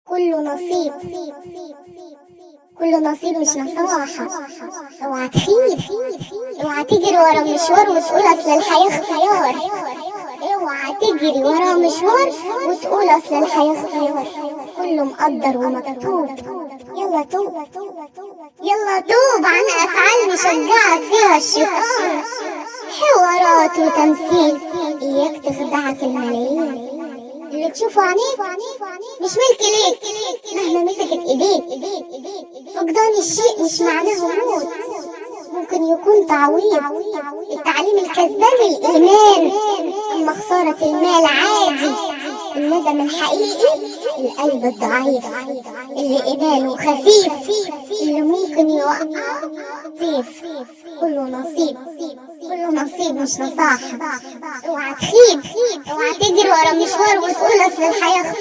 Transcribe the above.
كله نصيب، كله نصيب مش نصاحة. اوعى تخيب، اوعى تجري ورا مشوار وتقول اصل الحياة اختيار. اوعى تجري ورا مشوار وتقول اصل الحياة اختيار. كله مقدر ومكتوب. يلا توب، يلا توب عن افعال مشجعك فيها الشيطان. حوارات وتمثيل اياك تخدعك الملايين. اللي تشوفه عينيك مش ملك ليك مهما مسكت ايديك. فقدان الشيء مش معناه موت، ممكن يكون تعويض. التعليم الكذبان الايمان، اما خسارة المال عادي. الندم الحقيقي القلب الضعيف اللي ايمانه خفيف، اللي ممكن يوقع طيف. كله نصيب، كله نصيب مش نصاحة. اوعى تخيب، اوعى تجري ورا مشوار وتقول اصل الحياة